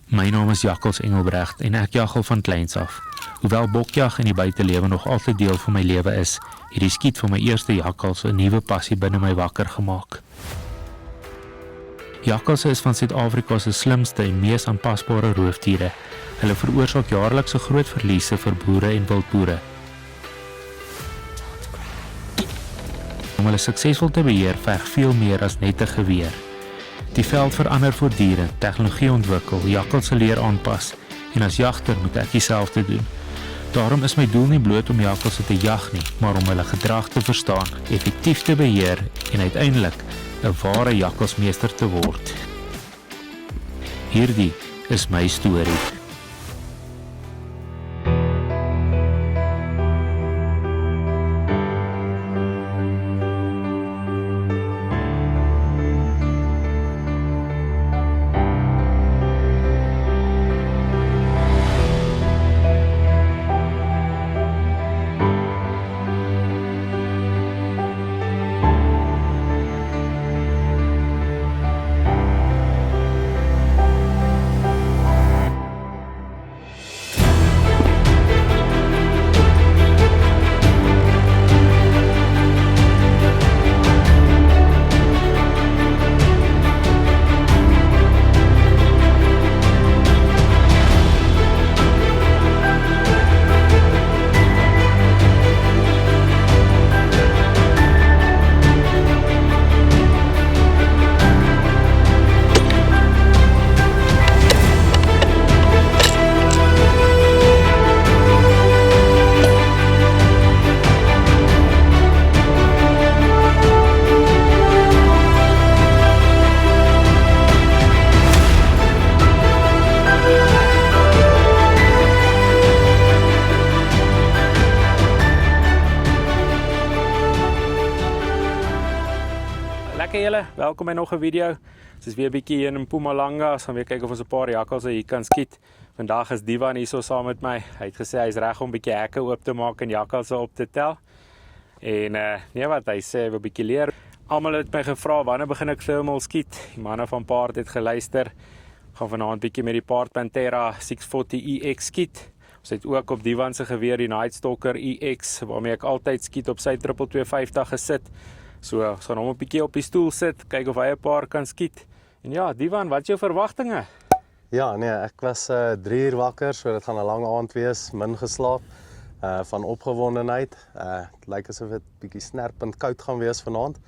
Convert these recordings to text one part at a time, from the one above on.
My naam is Jakkals Engelbrecht en ek jag al van kleins af. Hoewel bokjag en die buitelewe nog altyd deel van my lewe is, het die skiet van my eerste jakkals 'n nuwe passie binne my wakker gemaak. Jakkalse is van Suid-Afrika se slimste en mees aanpasbare roofdiere. Hulle veroorsaak jaarliks groot verliese vir boere en wildboere. Om hulle suksesvol te beheer verg veel meer as net 'n geweer. Die veld verander voortdurend, tegnologie ontwikkel, jakkalse leer aanpas en as jagter moet ek dieselfde doen. Daarom is my doel nie bloot om jakkalse te jag nie, maar om hulle gedrag te verstaan, effektief te beheer en uiteindelik 'n ware jakkalsmeester te word. Hierdie is my storie. Lekker julle, welkom by nog 'n video. Ons is weer bietjie hier in Mpumalanga, ons gaan weer kyk of ons 'n paar jakkalse hier kan skiet. Vandag is Divan hier so saam met my. Hy het gesê hy's reg om bietjie hekke oop te maak en jakkalse op te tel. En nee wat, hy sê hy wil bietjie leer. Almal het my gevra wanneer begin ek thermal skiet. Die manne van Paard het geluister. Gaan vanaand bietjie met die Paard Pantera 640 EX skiet. Ons het ook op Divan se geweer die Night Stalker EX waarmee ek altyd skiet op sy 2250 gesit. So, ons gaan hom 'n bietjie op die stoel sit, kyk of hy 'n paar kan skiet. En ja, Divan, wat is jou verwagtinge? Ja, nee, ek was 3 uur wakker, so dit gaan 'n lang aand wees, min geslaap, van opgewondenheid. Het lyk asof dit bietjie snerpend koud gaan wees vanaand,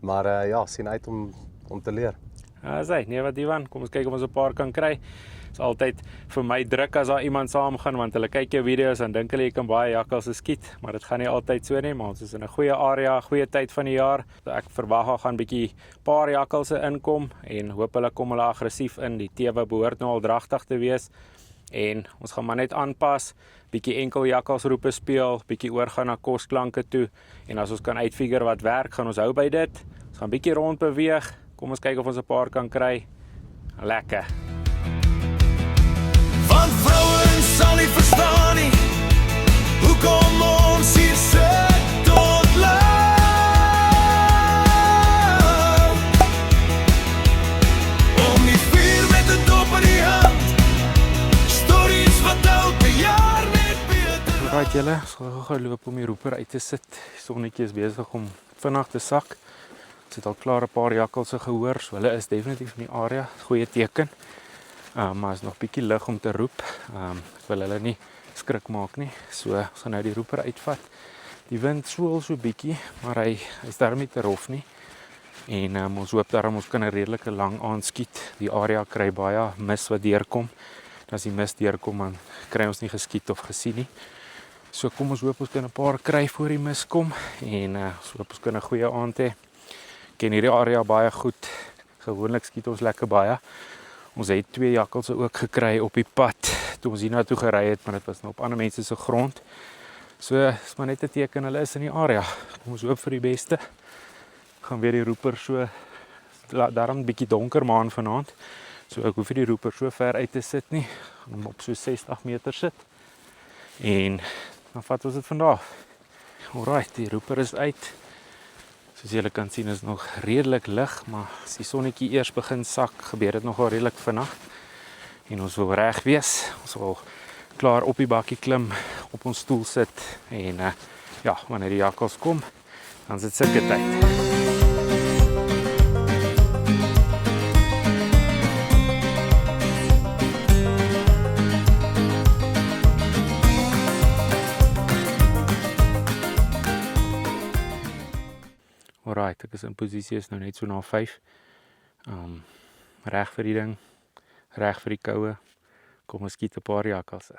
maar ja, sien uit om te leer. Sê, nee wat Divan, kom ons kyk of ons 'n paar kan kry. Is altyd vir my druk as daar iemand saamgaan, want hulle kyk jou video's en dink hulle jy kan baie jakkalse skiet, maar dit gaan nie altyd so nie, maar ons is in 'n goeie area, goeie tyd van die jaar. So ek verwag daar gaan bietjie paar jakkalse inkom en hoop hulle kom hulle aggressief in. Die tewe behoort nou al dragtig te wees en ons gaan maar net aanpas, bietjie enkel jakkalsroepe speel, bietjie oorgaan na kosklanke toe en as ons kan uitfigure wat werk, gaan ons hou by dit. Ons gaan bietjie rond beweeg. Kom ons kyk of ons 'n paar kan kry. Lekker. Van vrouens sal nie verstaan nie, hoekom ons hier sit tot laat. Om die vuur met 'n dop in die hand, stories wat elke jaar net beter. Right julle, ons gaan gou loop om die roeper uit te sit. Die sonnetjie is besig om vinnig te sak. Ons het al klaar 'n paar jakkalse gehoor, so hulle is definitief in die area, goeie teken. Maar is nog bietjie lig om te roep. Ek wil hulle nie skrik maak nie. So ons gaan nou die roeper uitvat. Die wind swoel so bietjie, maar hy's darm nie te rof nie. En ons hoop daarom ons kan 'n redelike lang aand skiet. Die area kry baie mis wat deurkom. En as die mis deurkom, dan kry ons nie geskiet of gesien nie. So kom ons hoop ons kan 'n paar kry voor die mis kom en ons hoop ons kan 'n goeie aand hê. Ken hierdie area baie goed. Gewoonlik skiet ons lekker baie. Ons het 2 jakkalse ook gekry op die pad toe ons hiernatoe gery het, maar dit was nou op ander mense se grond. So is maar net 'n teken hulle is in die area. Kom ons hoop vir die beste. Gaan weer die roeper so daarom 'n bietjie donker maan vanaand. So ek hoef nie die roeper so ver uit te sit nie. Gaan hom op so 60 meter sit. En dan vat ons dit van daar af. Alright, die roeper is uit. Soos julle kan sien is nog redelik lig, maar as die sonnetjie eers begin sak, gebeur dit nogal redelik vinnig. en ons wil reg wees. Ons wil klaar op die bakkie klim, op ons stoel sit en ja, wanneer die jakkals kom, dan is dit sulke tyd. Alright, ek is in posisie, is nou net so na 5. Reg vir die ding, reg vir die koue. Kom ons skiet 'n paar jakkalse.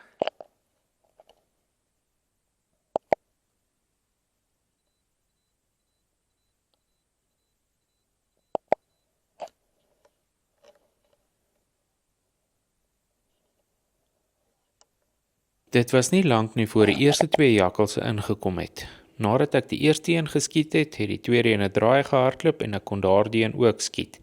Dit was nie lank nie voor die eerste 2 jakkalse ingekom het. Nadat ek die eerste een geskiet het, het die tweede een 'n draai gehardloop en ek kon daardie een ook skiet.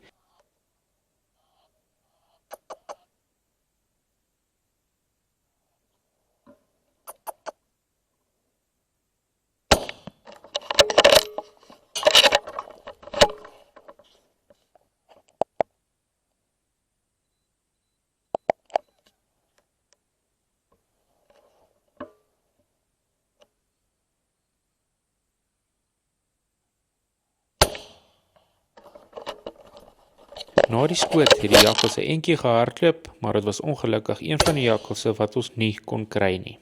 Na die skoot het die jakkalse eentjie gehardloop, maar dit was ongelukkig een van die jakkalse wat ons nie kon kry nie.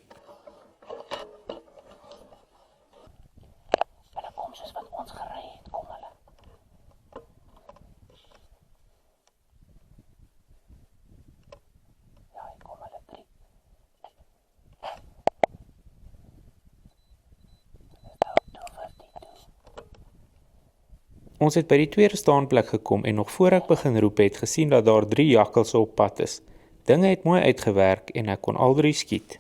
Hulle kom soos wat ons gery het, kom hulle. Ja, hier kom hulle 3. Ons het by die tweede staanplek gekom en nog voor ek begin roep het gesien dat daar 3 jakkalse op pad is. Dinge het mooi uitgewerk en ek kon al 3 skiet.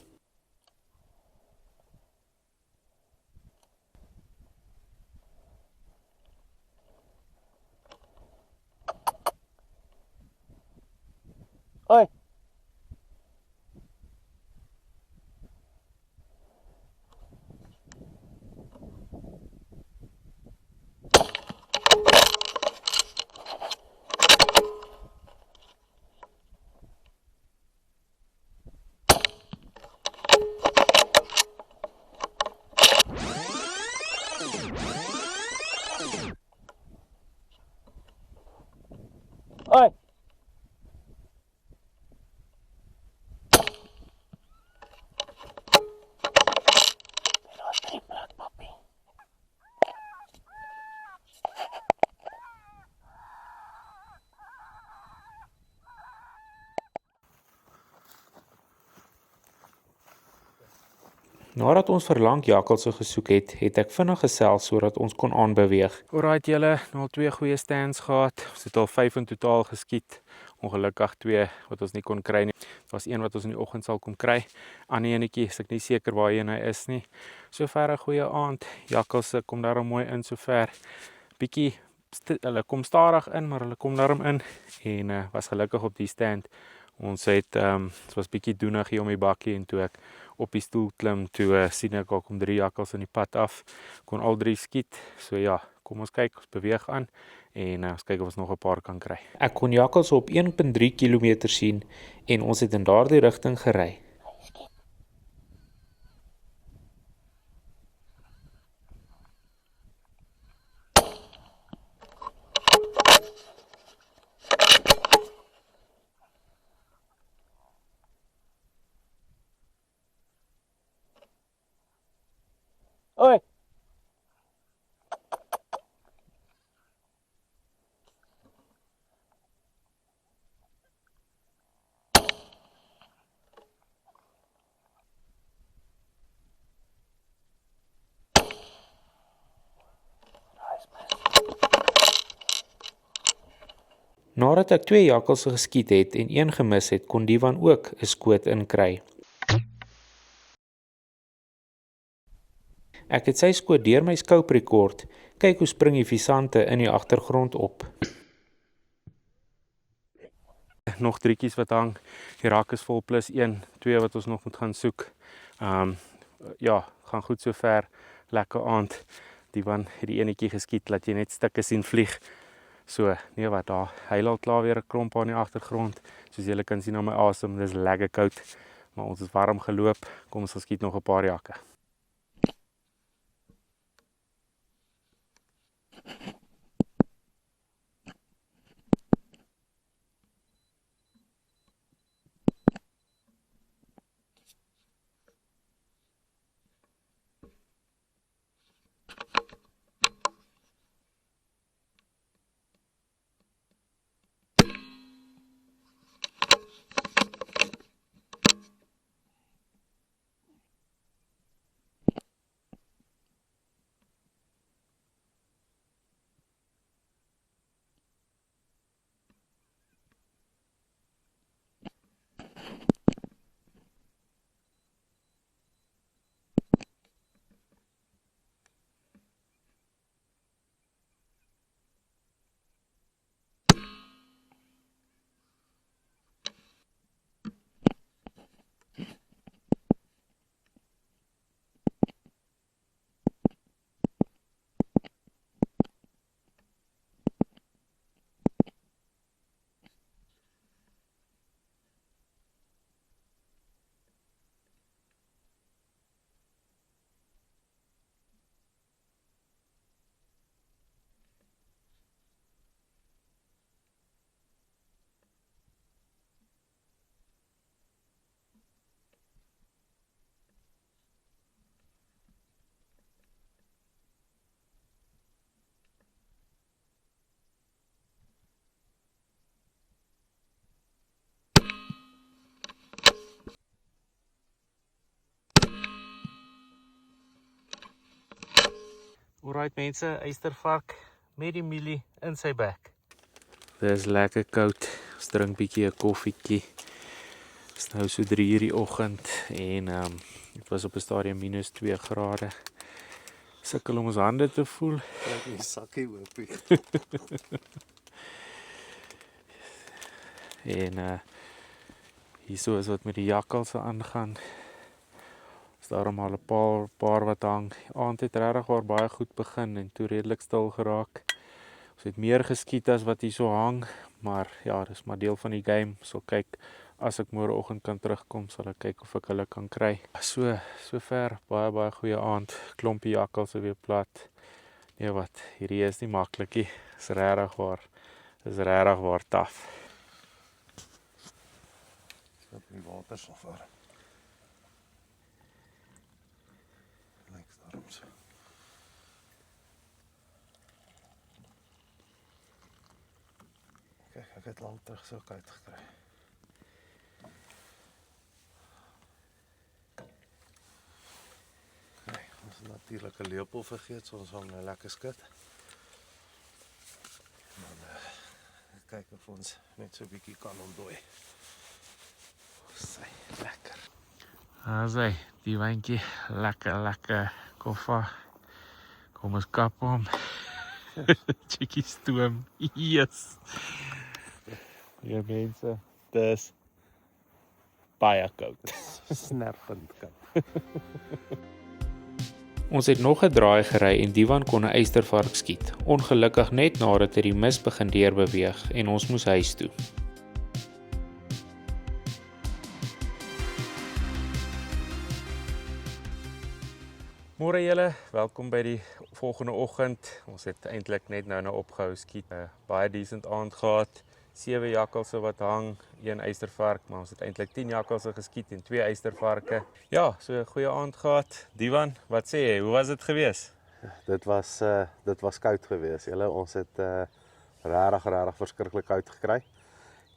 Hoi. Hoi. Nadat ons vir lank jakkalse gesoek het, het ek vinnig gesels sodat ons kon aanbeweeg. Alright julle, nou al 2 goeie stands gehad. Ons het al 5 in totaal geskiet. Ongelukkig 2 wat ons nie kon kry nie. Daar was een wat ons in die oggend sal kom kry. Ander enetjie is ek nie seker waar hy is nie. Sover 'n goeie aand. Jakkalse kom daarom mooi in sover. Bietjie hulle kom stadig in, maar hulle kom daarom in en was gelukkig op die stand. Ons het dit was bietjie doenig hier om die bakkie en toe ek op die stoel klim, toe sien ek al kom 3 jakkals in die pad af. Kon al 3 skiet. So ja, kom ons kyk, ons beweeg aan en ons kyk of ons nog 'n paar kan kry. Ek kon jakkals op 1.3 km sien en ons het in daardie rigting gery. Hoi. Nadat ek 2 jakkalse geskiet het en 1 gemis het, kon die van ook 'n skoot inkry. Ek het sy skoot deur my scope rekord. Kyk hoe spring die visante in die agtergrond op. Nog 3 wat hang. Die rak is vol plus 1, 2 wat ons nog moet gaan soek. Ja, gaan goed sover. Lekker aand. Die van het die enetjie geskiet, laat jy net stukke sien vlieg. So, nee wat, daar huil al klaar weer 'n klomp aan die agtergrond. Soos julle kan sien aan my asem, dis lekker koud, maar ons is warm geloop. Kom ons skiet nog 'n paar jakke. Alright mense, eystervark met die mielie in sy bek. Dis lekker koud. Ons drink bietjie 'n koffietjie. Dit is nou so 3:00 die oggend en dit was op 'n stadium -2 grade. Sukkel om ons hande te voel. Kyk my sakkie oopie. En hierso is wat met die jakkalse aangaan. Is daarom al 'n paar wat hang. Die aand het regtig waar baie goed begin en toe redelik stil geraak. Ons het meer geskiet as wat hier so hang, maar ja, dis maar deel van die game. Sal kyk as ek môreoggend kan terugkom, sal ek kyk of ek hulle kan kry. Sover baie goeie aand. Klompie jakkalse weer plat. Nee wat, hierdie is nie maklikie. Is regtig waar taaf. Op die water so ver. Lyk daarom so. Kyk, ek het lank terug so koud gekry. Kyk, ons het natuurlik 'n leupel vergeet, so ons hom nou lekker skud. Dan kyk of ons net so 'n bietjie kan ontdooi. Sy, lekker. Asai, die wyntjie, lekker koffa. Kom ons kap hom. Chickie stoom. Yes. Ja mense, dis baie koud. Snerpend koud. Ons het nog 'n draai gery en Diwan kon 'n eystervark skiet. Ongelukkig net nadat hy die mis begin deurbeweeg en ons moes huis toe. Môre julle, welkom by die volgende oggend. Ons het eintlik net nou opgehou skiet. Baie decent aand gehad. 7 jakkalse wat hang, 1 eystervark, maar ons het eintlik 10 jakkalse geskiet en 2 eystervarke. Ja, so 'n goeie aand gehad. Diwan, wat sê jy? Hoe was dit gewees? Dit was koud geweest. Julle, ons het regtig verskriklik koud gekry.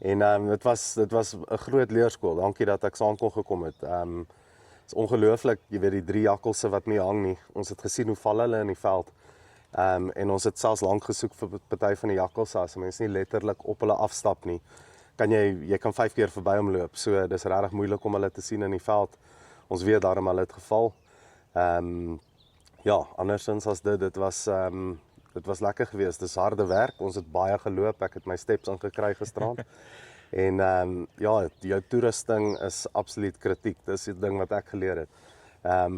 En dit was 'n groot leerskool. Dankie dat ek saam kon gekom het. Is ongelooflik, jy weet die 3 jakkalse wat nie hang nie. Ons het gesien hoe val hulle in die veld. En ons het selfs lank gesoek vir party van die jakkalse as mense nie letterlik op hulle afstap nie. Jy kan 5 keer verby hom loop. So dis regtig moeilik om hulle te sien in die veld. Ons weet daarom hulle het geval. Ja, andersins as dit was lekker geweest. Dis harde werk. Ons het baie geloop. Ek het my steps ingekry gisterand. En ja, jou toerusting is absoluut kritiek. Dis die ding wat ek geleer het.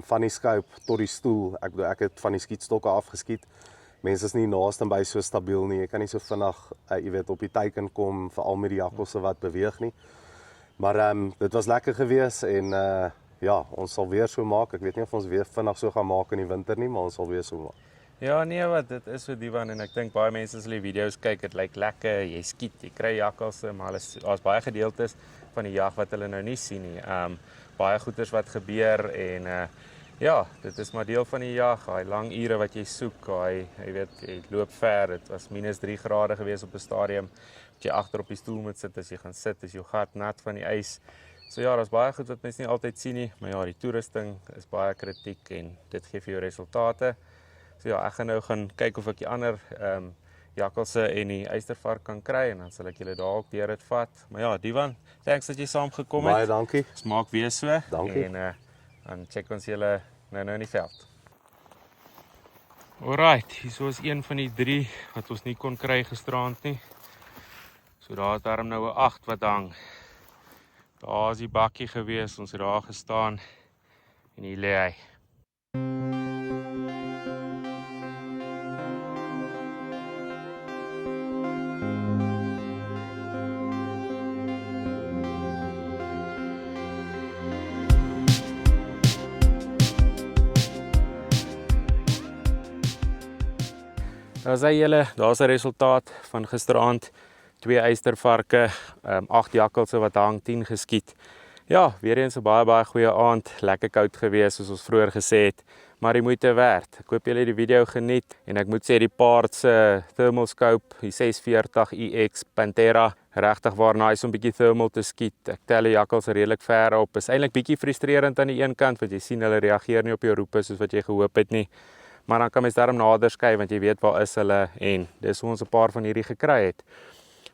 Van die scope tot die stoel. Ek het van die skietstokke afgeskiet mense is nie naaste by so stabiel nie. Jy kan nie so vinnig, jy weet, op die teiken kom, veral met die jakkalse wat beweeg nie. Maar dit was lekker gewees en ja, ons sal weer so maak. Ek weet nie of ons weer vinnig so gaan maak in die winter nie, maar ons sal weer so maak. Ja, nee wat, dit is so Divan en ek dink baie mense as hulle die video's kyk, dit lyk lekker, jy skiet, jy kry jakkalse, maar daar's baie gedeeltes van die jag wat hulle nou nie sien nie. Baie goeders wat gebeur en ja, dit is maar deel van die jag, daai lang ure wat jy soek, jy weet, jy loop ver, dit was -3 grade gewees op 'n stadium, dat jy agter op die stoel moet sit, as jy gaan sit, is jou gat nat van die ys. So ja, daar's baie goed wat mense nie altyd sien nie, maar ja, die toerusting is baie kritiek en dit gee vir jou resultate. So ja, ek gaan nou kyk of ek die ander jakkalse en die eystervark kan kry en dan sal ek julle daar ook deur dit vat. Maar ja, Divan, thanks dat jy saamgekom het. Baie dankie. Ons maak weer so. Dankie. En dan check ons julle nou in die veld. Alright, hier is een van die 3 wat ons nie kon kry gisteraand nie. So daar is daarom nou 'n 8 wat hang. Daar is die bakkie gewees, ons het daar gestaan en hier lê hy. Daar's daar's 'n resultaat van gisteraand. 2 eystervarke, 8 jakkalse wat hang, 10 geskiet. Ja, weer eens 'n baie goeie aand, lekker koud gewees soos ons vroeër gesê het, maar die moeite werd. Ek hoop julle het die video geniet en ek moet sê die Paard se thermal scope, die 640 EX Pantera, regtig waar nice om bietjie thermal te skiet. Ek tel die jakkals redelik ver op. Is eintlik bietjie frustrerend aan die een kant want jy sien hulle reageer nie op jou roepe soos wat jy gehoop het nie. Maar dan kan mens daarom nader skei want jy weet waar is hulle en dis hoe ons 'n paar van hierdie gekry het.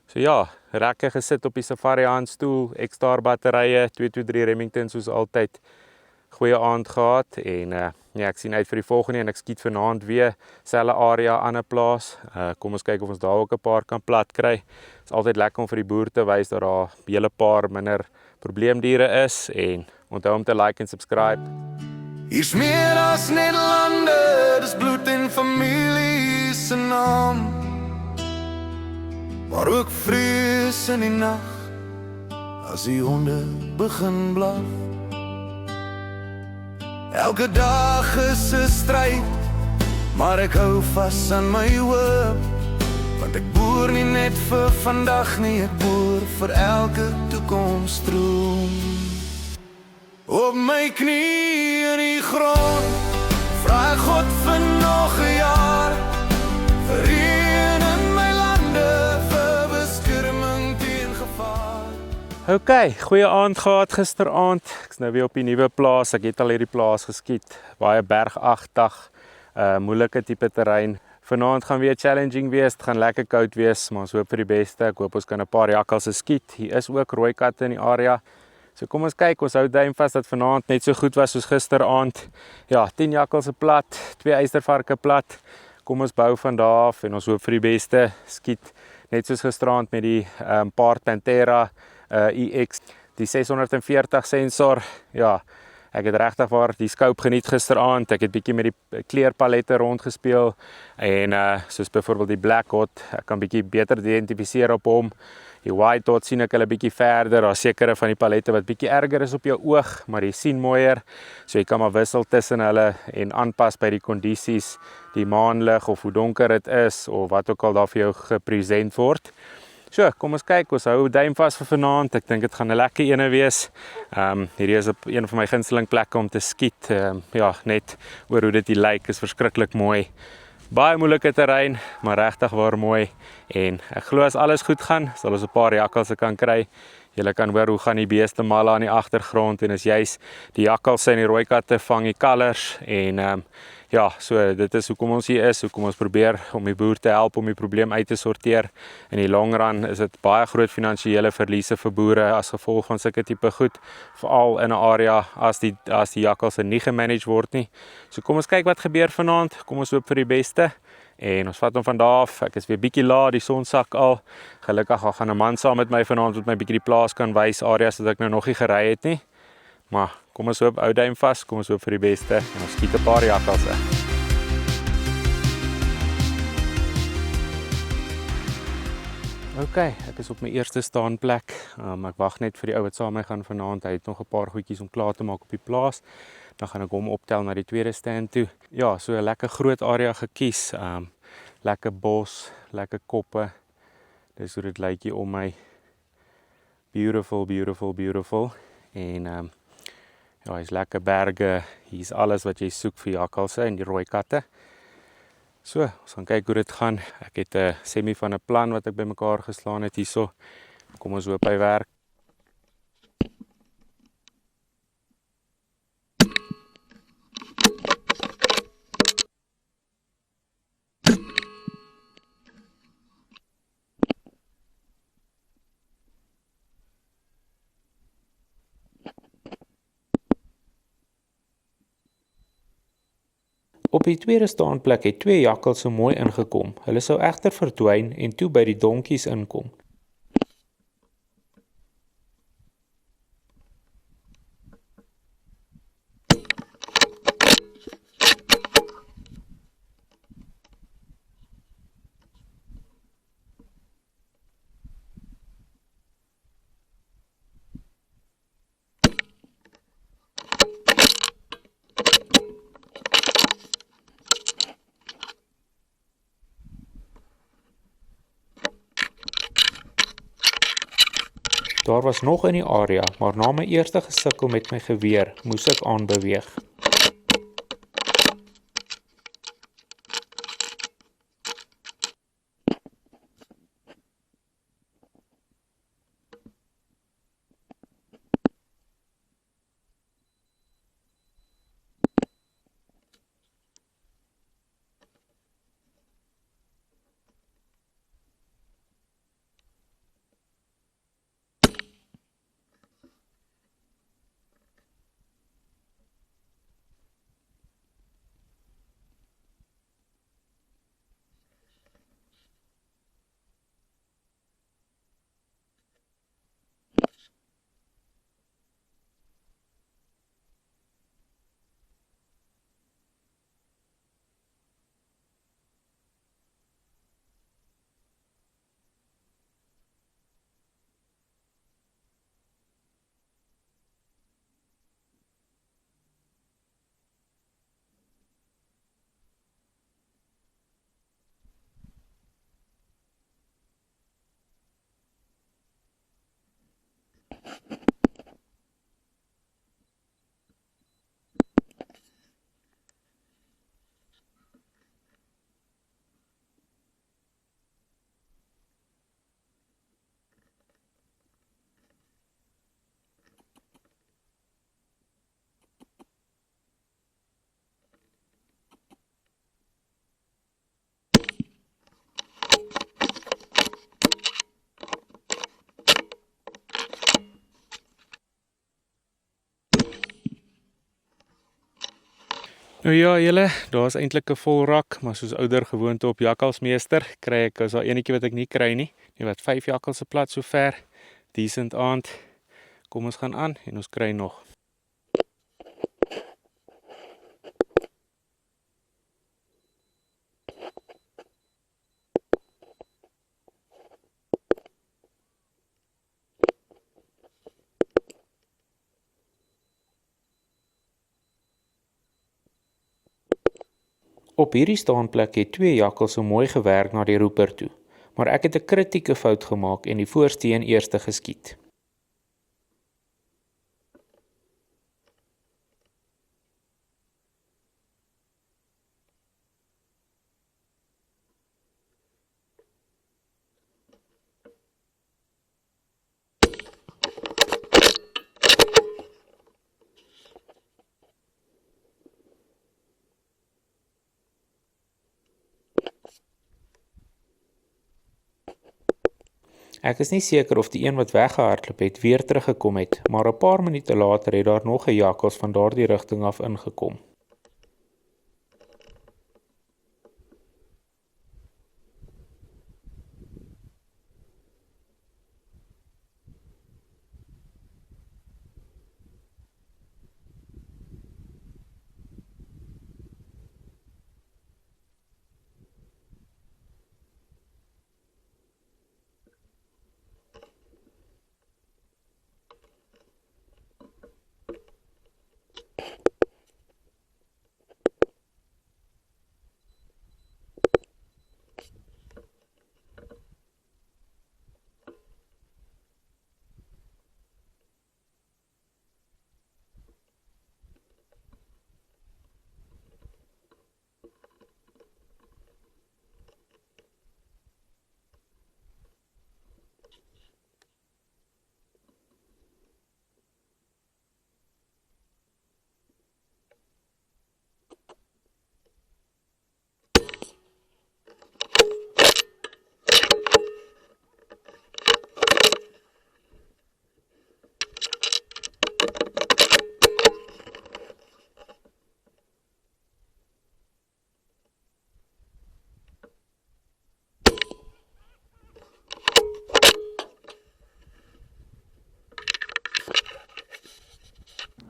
So ja, rekke gesit op die safari handstoel, X-Star batterye, 223 Remington soos altyd. Goeie aand gehad en ja, ek sien uit vir die volgende en ek skiet vanaand weer selfe area aan 'n plaas. Kom ons kyk of ons daar ook 'n paar kan plat kry. Is altyd lekker om vir die boer te wys dat daar 'n hele paar minder probleemdiere is en onthou om te like en subscribe. Hier's meer as net lande, dis bloed en familie se naam. Maar ook vrees in die nag, as die honde begin blaf. Elke dag is 'n stryd, maar ek hou vas aan my hoop. Want ek boer nie net vir vandag nie, ek boer vir elke toekomstroom. Op my knie in die grond, vra ek God vir nog 'n jaar, vir reën in my lande, vir beskerming teen gevaar. Okay, goeie aand gehad gisteraand. Ek's nou weer op die nuwe plaas. Ek het al hierdie plaas geskiet. Baie bergagtig, moeilike tipe terrein. Vanaand gaan weer challenging wees. Dit gaan lekker koud wees, maar ons hoop vir die beste. Ek hoop ons kan 'n paar jakkalse skiet. Hier is ook rooi katte in die area. So kom ons kyk, ons hou duim vas dat vanaand net so goed was soos gisteraand. Ja, 10 jakkalse plat, 2 eystervarke plat. Kom ons bou van daar af en ons hoop vir die beste. Skiet net soos gisteraand met die Paard Pantera EX, die 640 sensor. Ja, ek het regtig waar die scope geniet gisteraand. Ek het bietjie met die kleurpalette rondgespeel en soos byvoorbeeld die Black Hot, ek kan bietjie beter identifiseer op hom. Die White Dot sien ek hulle bietjie verder. Daar's sekere van die palette wat bietjie erger is op jou oog, maar jy sien mooier. So jy kan maar wissel tussen hulle en aanpas by die kondisies, die maanlig of hoe donker dit is of wat ook al daar vir jou gepresent word. So, kom ons kyk, ons hou duim vas vir vanaand. Ek dink dit gaan 'n lekker ene wees. Hierdie is een van my gunsteling plekke om te skiet. Ja, net oor hoe dit hier lyk, is verskriklik mooi. Baie moeilike terrein, maar regtig waar mooi. En ek glo as alles goed gaan, sal ons 'n paar jakkalse kan kry. Julle kan hoor hoe gaan die beeste malle aan die agtergrond en is juis die jakkalse en die rooi katte vang die kalvers en ja, so dit is hoekom ons hier is, hoekom ons probeer om die boer te help om die probleem uit te sorteer. In die long run is dit baie groot finansiële verliese vir boere as gevolg van sulke tipe goed, veral in 'n area as die jakkalse nie gemanage word nie. So kom ons kyk wat gebeur vanaand. Kom ons hoop vir die beste. En ons vat hom van daar af. Ek is weer bietjie laat, die son sak al. Gelukkig gaan 'n man saam met my vanaand wat my bietjie die plaas kan wys, areas wat ek nou nog nie gery het nie. Maar kom ons hoop, hou duim vas, kom ons hoop vir die beste en ons skiet 'n paar jakkalse. Ok, ek is op my eerste staanplek. Ek wag net vir die ou wat saam met my gaan vanaand. Hy het nog 'n paar goedjies om klaar te maak op die plaas. Dan gaan ek hom optel na die tweede stand toe. Ja, so 'n lekker groot area gekies. Lekker bos, lekker koppe. Dis hoe dit lyk hier om my. Beautiful, beautiful, beautiful. En ja, hier's lekker berge. Hier's alles wat jy soek vir jakkalse en die rooi katte. So, ons gaan kyk hoe dit gaan. Ek het 'n semi van 'n plan wat ek bymekaar geslaan het hierso. Kom ons hoop hy werk. Op die tweede staanplek het 2 jakkalse mooi ingekom. Hulle sou egter verdwyn en toe by die donkies inkom. Daar was nog in die area, maar na my eerste gesukkel met my geweer, moes ek aanbeweeg. Nou ja, julle, daar's eintlik 'n vol rak, maar soos ouer gewoonte op jakkalsmeester, kry ek as daar enetjie wat ek nie kry nie. Nee, wat 5 jakkalse plat sover. Decent aand. Kom ons gaan aan en ons kry nog. Op hierdie staanplek het 2 jakkalse mooi gewerk na die roeper toe, maar ek het 'n kritieke fout gemaak en die voorsteen eerste geskiet. Ek is nie seker of die een wat weggehardloop het weer teruggekom het, maar 'n paar minute later het daar nog 'n jakkals van daardie rigting af ingekom.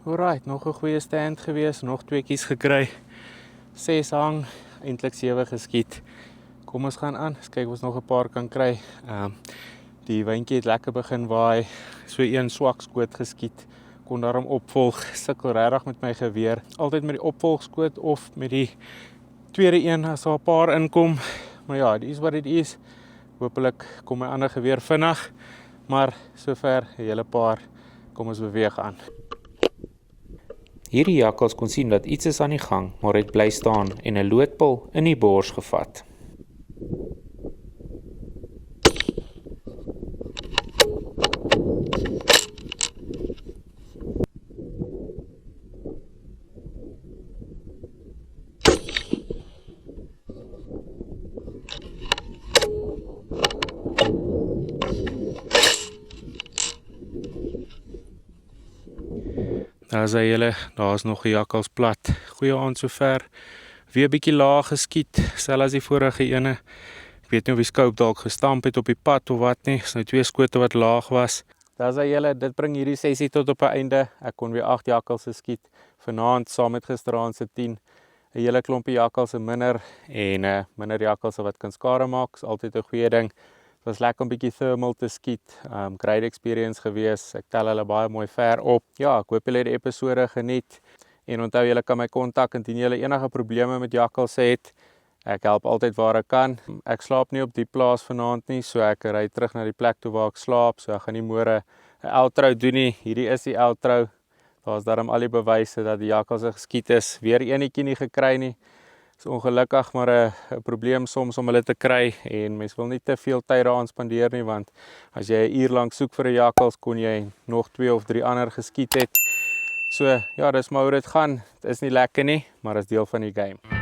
Alright, nog 'n goeie stand gewees, nog 2 kies gekry. 6 hang, eintlik 7 geskiet. Kom ons gaan aan, kyk of ons nog 'n paar kan kry. Die windjie het lekker begin waai. So een swak skoot geskiet. Kon daarom opvolg. Sukkel regtig met my geweer. Altyd met die opvolgskoot of met die tweede een as daar 'n paar inkom. Maar ja, dit is wat dit is. Hoopelik kom my ander geweer vinnig. Maar sover 'n hele paar. Kom ons beweeg aan. Hierdie jakkals kon sien dat iets is aan die gang, maar het bly staan en 'n loodpil in die bors gevat. Daar is nog 'n jakkals plat. Goeie aand sover. Weer 'n bietjie laag geskiet, selfs as die vorige ene. Ek weet nie of die scope dalk gestamp het op die pad of wat nie. Dis nou 2 skote wat laag was. Dit bring hierdie sessie tot op 'n einde. Ek kon weer 8 jakkalse skiet vanaand saam met gisteraand se 10. 'n Hele klompie jakkalse minder en minder jakkalse wat kan skade maak. Is altyd 'n goeie ding. Dit was lekker om 'n bietjie thermal te skiet. Great experience gewees. Ek tel hulle baie mooi ver op. Ja, ek hoop julle het die episode geniet. En onthou julle kan my kontak indien julle enige probleme met jakkalse het. Ek help altyd waar ek kan. Ek slaap nie op die plaas vanaand nie, so ek ry terug na die plek toe waar ek slaap. So ek gaan nie môre 'n outro doen nie. Hierdie is die outro. Daar's daarom al die bewyse dat die jakkalse geskiet is. Weer enetjie nie gekry nie. Is ongelukkig maar 'n probleem soms om hulle te kry en mens wil nie te veel tyd daaraan spandeer nie, want as jy 'n uur lank soek vir 'n jakkals, kon jy nog 2 of 3 ander geskiet het. So ja, dis maar hoe dit gaan. Dit is nie lekker nie, maar dit is deel van die game.